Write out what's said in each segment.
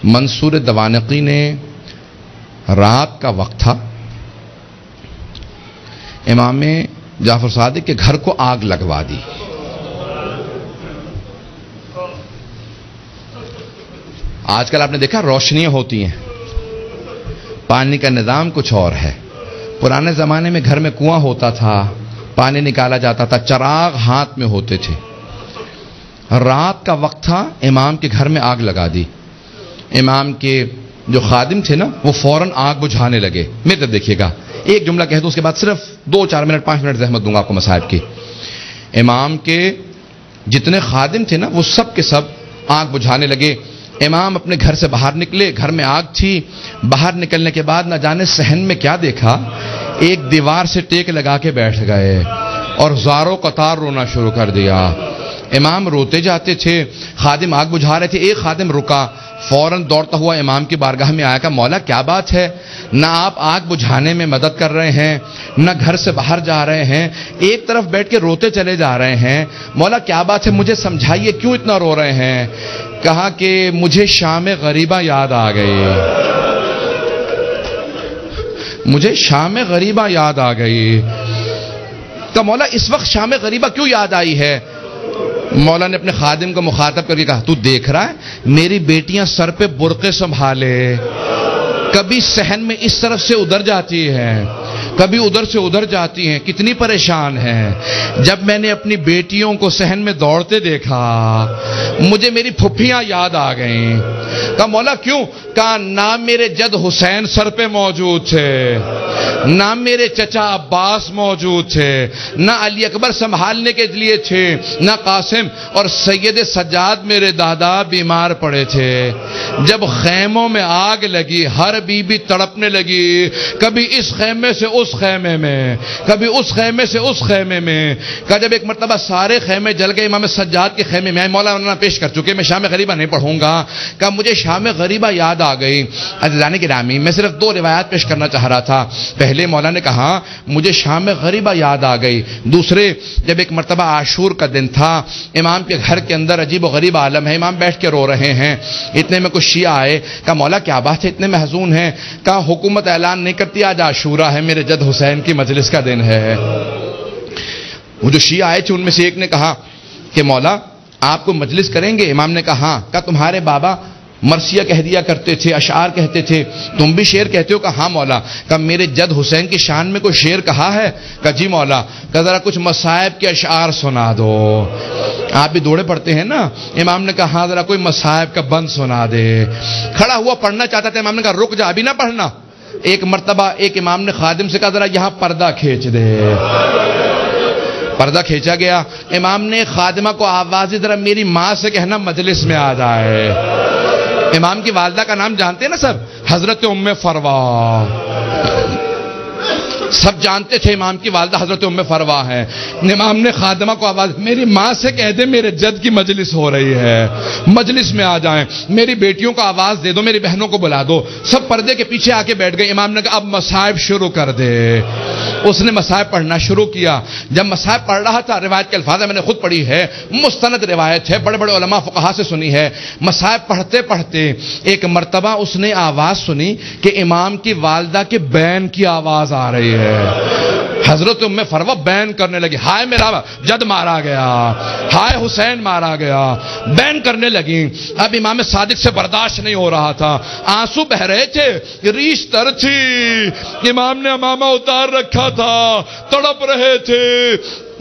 منصور دوانقی نے رات کا وقت تھا، امام جعفر صادق کے گھر کو آگ لگوا دی. آج کل آپ نے دیکھا روشنیاں ہوتی ہیں، پانی کا نظام کچھ اور ہے. پرانے زمانے میں گھر میں کنواں ہوتا تھا، پانی نکالا جاتا تھا، چراغ ہاتھ میں ہوتے تھے. رات کا وقت تھا، امام کے گھر میں آگ لگا دی. امام کے جو خادم تھے نا وہ فوراً آگ بجھانے لگے. میرے طرف دیکھیے گا، ایک جملہ کہہ دو اس کے بعد صرف 2-4 منٹ 5 منٹ زحمت دوں گا آپ کو مصائب کی. امام کے جتنے خادم تھے نا وہ سب کے سب آگ بجھانے لگے. امام اپنے گھر سے باہر نکلے، گھر میں آگ تھی. باہر نکلنے کے بعد نہ جانے صحن میں کیا دیکھا، ایک دیوار سے ٹیک لگا کے بیٹھ گئے اور زاروں قطار رونا شروع کر دیا. امام روتے جاتے تھے، خادم آگ بجھا رہے تھے. ایک خادم رکا، فوراً دوڑتا ہوا امام کی بارگاہ میں آیا کہ مولا کیا بات ہے، نہ آپ آگ بجھانے میں مدد کر رہے ہیں، نہ گھر سے باہر جا رہے ہیں، ایک طرف بیٹھ کے روتے چلے جا رہے ہیں. مولا کیا بات ہے، مجھے سمجھائیے کیوں اتنا رو رہے ہیں. کہا کہ مجھے شام غریبہ یاد آ گئی، مجھے شام غریبہ یاد آ گئی. کہ مولا اس وقت شام غریبہ کیوں یاد آئی ہے؟ مولا نے اپنے خادم کو مخاطب کر کے کہا، تو دیکھ رہا ہے میری بیٹیاں سر پہ برقعے سنبھالے، کبھی صحن میں اس طرف سے ادھر جاتی ہیں، کبھی ادھر سے ادھر جاتی ہیں، کتنی پریشان ہیں. جب میں نے اپنی بیٹیوں کو صحن میں دوڑتے دیکھا مجھے میری پھپھیاں یاد آ گئیں. کہا مولا کیوں؟ کہا نام میرے جد حسین سر پہ موجود تھے، نہ میرے چچا عباس موجود تھے، نہ علی اکبر سنبھالنے کے لیے تھے، نہ قاسم، اور سید سجاد میرے دادا بیمار پڑے تھے. جب خیموں میں آگ لگی ہر بی بی تڑپنے لگی، کبھی اس خیمے سے اس خیمے میں، کبھی اس خیمے سے اس خیمے میں. کہ جب ایک مرتبہ سارے خیمے جل گئے، امام سجاد کے خیمے میں مولانا پیش کر چکے، میں شام غریبہ نہیں پڑھوں گا. کہ مجھے شام غریبہ یاد آ گئی. عزیزان گرامی، میں صرف 2 روایات پیش کرنا چاہ رہا تھا. پہلے مولا نے کہا مجھے شام غریبہ یاد آ گئی. دوسرے، جب ایک مرتبہ عاشور کا دن تھا، امام کے گھر کے اندر عجیب و غریب عالم ہے، امام بیٹھ کے رو رہے ہیں. اتنے میں کچھ شیعہ آئے. کہا مولا کیا بات ہے اتنے محزون ہیں؟ کہا حکومت اعلان نہیں کرتی آج عاشورہ ہے، میرے جد حسین کی مجلس کا دن ہے. وہ جو شیعہ آئے تھے ان میں سے ایک نے کہا کہ مولا آپ کو مجلس کریں گے؟ امام نے کہا ہاں. کہا تمہارے بابا مرثیہ کہہ دیا کرتے تھے، اشعار کہتے تھے، تم بھی شعر کہتے ہو؟ کہا ہاں مولا. کہا میرے جد حسین کی شان میں کوئی شعر کہا ہے؟ کہا جی مولا. کہا ذرا کچھ مصائب کے اشعار سنا دو. آپ بھی دوڑے پڑتے ہیں نا. امام نے کہا ہاں ذرا کوئی مصائب کا بند سنا دے. کھڑا ہوا پڑھنا چاہتا تھا، امام نے کہا رک جا ابھی نہ پڑھنا. ایک مرتبہ ایک امام نے خادم سے کہا ذرا یہاں پردہ کھینچ دے. پردہ کھینچا گیا. امام نے خادمہ کو آواز دی ذرا میری ماں سے کہنا مجلس میں آ جائے. امام کی والدہ کا نام جانتے ہیں نا سب، حضرت ام فروا. سب جانتے تھے امام کی والدہ حضرت ام فروا ہے. امام نے خادمہ کو آواز، میری ماں سے کہہ دے میرے جد کی مجلس ہو رہی ہے، مجلس میں آ جائیں. میری بیٹیوں کو آواز دے دو، میری بہنوں کو بلا دو. سب پردے کے پیچھے آ کے بیٹھ گئے. امام نے کہا اب مصائب شروع کر دے. اس نے مصائب پڑھنا شروع کیا. جب مصائب پڑھ رہا تھا، روایت کے الفاظ میں نے خود پڑھی ہے، مستند روایت ہے، بڑے بڑے علماء فقہا سے سنی ہے. مصائب پڑھتے پڑھتے ایک مرتبہ اس نے آواز سنی کہ امام کی والدہ کے بین کی آواز آ رہی ہے. حضرت ام فروا بین کرنے لگی، ہائے میرا جد مارا گیا، ہائے حسین مارا گیا. بین کرنے لگی. اب امام صادق سے برداشت نہیں ہو رہا تھا، آنسو بہ رہے تھے، ریش تر تھی. امام نے امامہ اتار رکھا تھا، تڑپ رہے تھے.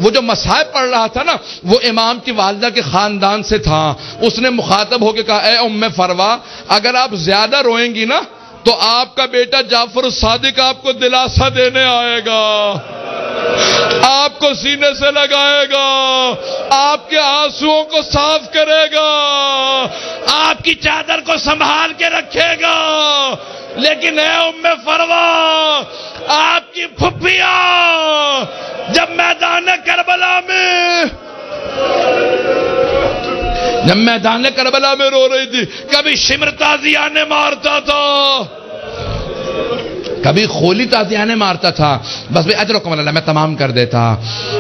وہ جو مصائب پڑھ رہا تھا نا وہ امام کی والدہ کے خاندان سے تھا. اس نے مخاطب ہو کے کہا اے ام فروا، اگر آپ زیادہ روئیں گی نا تو آپ کا بیٹا جعفر الصادق آپ کو دلاسا دینے آئے گا، آپ کو سینے سے لگائے گا، آپ کے آنسوؤں کو صاف کرے گا، آپ کی چادر کو سنبھال کے رکھے گا. لیکن اے ام فروا، آپ کی پھپھیاں جب میدان کربلا میں رو رہی تھی، کبھی شمر تازیانہ مارتا تھا، کبھی خولی تازیانے مارتا تھا، بس بھائی اجرکم اللہ، میں تمام کر دیتا۔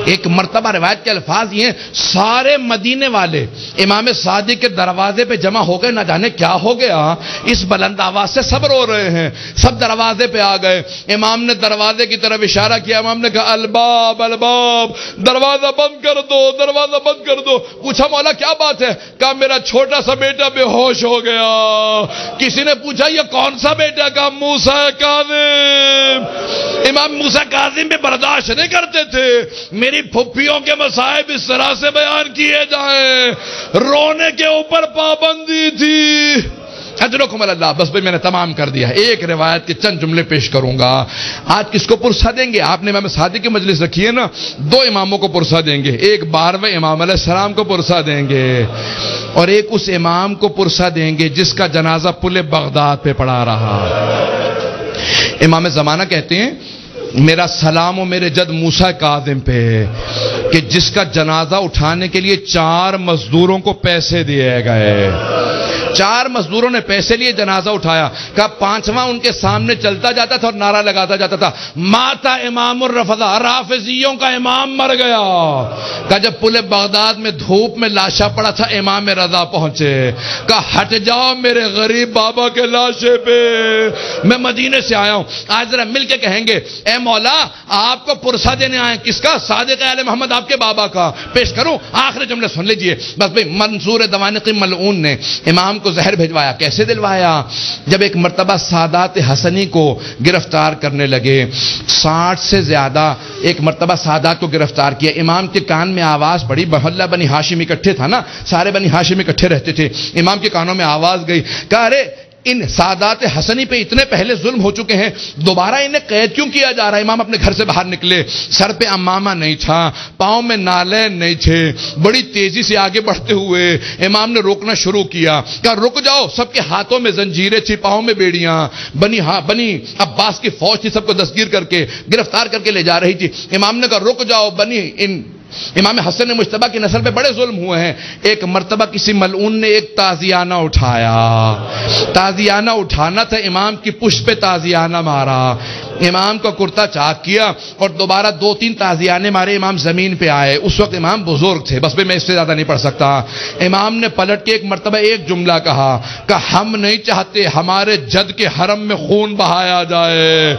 ایک مرتبہ روایت کے الفاظ یہ ہیں، سارے مدینے والے امام صادق کے دروازے پہ جمع ہو گئے، نہ جانے کیا ہو گیا، اس بلند آواز سے سب رو رہے ہیں، سب دروازے پہ آ گئے۔ امام نے دروازے کی طرف اشارہ کیا، امام نے کہا الباب الباب، دروازہ بند کر دو، دروازہ بند کر دو۔ پوچھا مولا کیا بات ہے؟ کہا میرا چھوٹا سا بیٹا بے ہوش ہو گیا۔ کسی نے پوچھا یہ کون سا بیٹا؟ کہا موسیٰ کاظم۔ امام موسیٰ کاظم بھی برداشت نہیں کرتے تھے میری پھپھیوں کے مصائب اس طرح سے بیان کیے جائیں، رونے کے اوپر پابندی تھی۔ اجرکم اللہ، بس بھئی میں نے تمام کر دیا۔ ایک روایت کے چند جملے پیش کروں گا۔ آج کس کو پرسہ دیں گے؟ آپ نے امام صادق کی مجلس رکھی ہے نا، دو اماموں کو پرسہ دیں گے، ایک 12ویں امام علیہ السلام کو پرسہ دیں گے، اور ایک اس امام کو پرسہ دیں گے جس کا جنازہ پل بغداد پہ پڑا رہا۔ امام زمانہ کہتے ہیں میرا سلام و میرے جد موسیٰ کاظم پہ، کہ جس کا جنازہ اٹھانے کے لیے 4 مزدوروں کو پیسے دیے گئے، 4 مزدوروں نے پیسے لیے، جنازہ اٹھایا۔ کہا 5واں ان کے سامنے چلتا جاتا تھا اور نعرہ لگاتا جاتا تھا، ماتا امام الرفضہ، رافضیوں کا امام مر گیا۔ کہا جب پل بغداد میں دھوپ میں لاشا پڑا تھا، امام رضا پہنچے، کہا ہٹ جاؤ میرے غریب بابا کے لاشے پہ، میں مدینے سے آیا ہوں۔ آج ذرا مل کے کہیں گے اے مولا آپ کو پرسہ دینے آئے، کس کا؟ صادق آل محمد آپ کے بابا کا۔ پیش کروں آخری جملے سن لیجئے بس بھئی۔ منصور دوانقی ملعون نے امام کو زہر بھیجوایا۔ کیسے دلوایا؟ جب ایک مرتبہ سادات حسنی کو گرفتار کرنے لگے، 60 سے زیادہ ایک مرتبہ سادات کو گرفتار کیا، امام کے کان میں آواز پڑی، محلہ بنی ہاشم اکٹھے تھا نا، سارے بنی ہاشم اکٹھے رہتے تھے، امام کے کانوں میں آواز گئی، کہا ارے ان سادات حسنی پہ اتنے پہلے ظلم ہو چکے ہیں، دوبارہ انہیں قید کیوں کیا جا رہا ہے؟ امام اپنے گھر سے باہر نکلے، سر پہ امامہ نہیں تھا، پاؤں میں نالین نہیں تھے، بڑی تیزی سے آگے بڑھتے ہوئے امام نے روکنا شروع کیا، کہا رک جاؤ۔ سب کے ہاتھوں میں زنجیریں تھی، پاؤں میں بیڑیاں، بنی عباس کی فوج تھی، سب کو دستگیر کر کے گرفتار کر کے لے جا رہی تھی۔ امام نے کہا رک جاؤ، امام حسن مجتبیٰ کی نسل پہ بڑے ظلم ہوئے ہیں۔ ایک مرتبہ کسی ملعون نے ایک تازیانہ اٹھایا، تازیانہ اٹھانا تھا، امام کی پشت پہ تازیانہ مارا، امام کا کرتا چاک کیا اور دوبارہ 2-3 تازیانے مارے، امام زمین پہ آئے۔ اس وقت امام بزرگ تھے، بس میں اس سے زیادہ نہیں پڑھ سکتا۔ امام نے پلٹ کے ایک مرتبہ ایک جملہ کہا کہ ہم نہیں چاہتے ہمارے جد کے حرم میں خون بہایا جائے،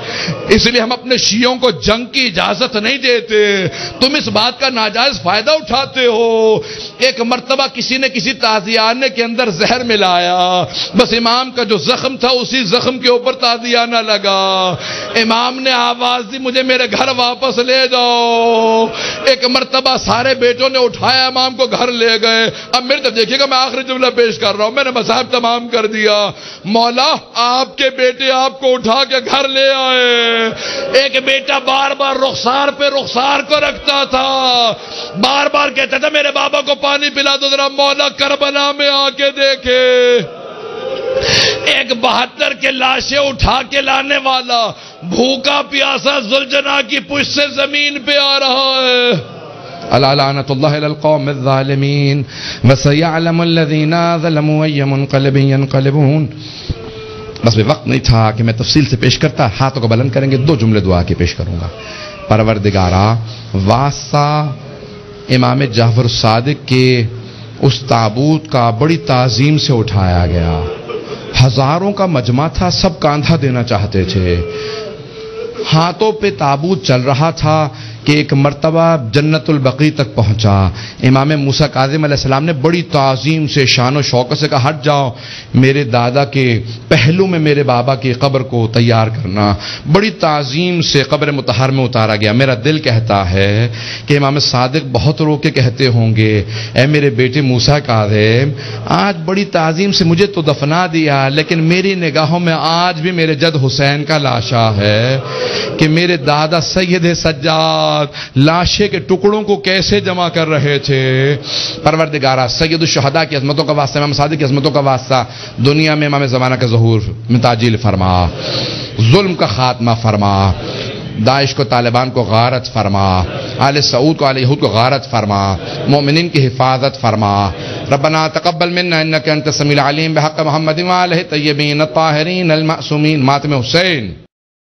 اس لیے ہم اپنے شیعوں کو جنگ کی اجازت نہیں دیتے، تم اس بات کا ناجائز فائدہ اٹھاتے ہو۔ ایک مرتبہ کسی نے کسی تازیانے کے اندر زہر ملایا، بس امام کا جو زخم تھا اسی زخم کے اوپر تازیانہ لگا، امام نے آواز دی مجھے میرے گھر واپس لے جاؤ۔ ایک مرتبہ سارے بیٹوں نے اٹھایا، امام کو گھر لے گئے۔ اب میرے تو دیکھیے گا، میں آخری جملہ پیش کر رہا ہوں، میں نے مصائب تمام کر دیا۔ مولا آپ کے بیٹے آپ کو اٹھا کے گھر لے آئے، ایک بیٹا بار بار رخسار پہ رخسار کو رکھتا تھا، بار بار کہتا تھا میرے بابا کو پانی پلا دو ذرا، مولا کربلا میں آ کے دیکھے۔ ایک 72 کے لاشیں اٹھا کے لانے والا بھوکا پیاسا ذوالجناح کی پشت سے زمین پہ آ رہا ہے۔ الا لعنت اللہ علی القوم الظالمین وسیعلم الذین ظلموا ای منقلب ینقلبون۔ بس وقت نہیں تھا کہ میں تفصیل سے پیش کرتا، ہاتھوں کو بلند کریں گے، 2 جملے دعا کے پیش کروں گا۔ پروردگارا، واسطہ امام جعفر صادق کے اس تابوت کا بڑی تعظیم سے اٹھایا گیا، ہزاروں کا مجمع تھا، سب کاندھا دینا چاہتے تھے، ہاتھوں پہ تابوت چل رہا تھا کہ ایک مرتبہ جنت البقیع تک پہنچا۔ امام موسیٰ کاظم علیہ السلام نے بڑی تعظیم سے شان و شوکت سے کہا ہٹ جاؤ، میرے دادا کے پہلو میں میرے بابا کی قبر کو تیار کرنا۔ بڑی تعظیم سے قبر مطہر میں اتارا گیا۔ میرا دل کہتا ہے کہ امام صادق بہت رو کے کہتے ہوں گے اے میرے بیٹے موسیٰ کاظم، آج بڑی تعظیم سے مجھے تو دفنا دیا، لیکن میری نگاہوں میں آج بھی میرے جد حسین کا لاشا ہے کہ میرے دادا سید سجاد لاشے کے ٹکڑوں کو کیسے جمع کر رہے تھے۔ پروردگارا، سید الشہداء کی عظمتوں کا واسطہ، امام صادق کی عظمتوں کا واسطہ، دنیا میں امام زمانہ کا ظہور میں تعجیل فرما، ظلم کا خاتمہ فرما، داعش کو طالبان کو غارت فرما، آل سعود کو آل یہود کو غارت فرما، مومنین کی حفاظت فرما۔ ربنا تقبل منا انک انت السمیع العلیم بحق محمد وآلہ الطیبین الطاہرین المعصومین۔ ماتم حسین۔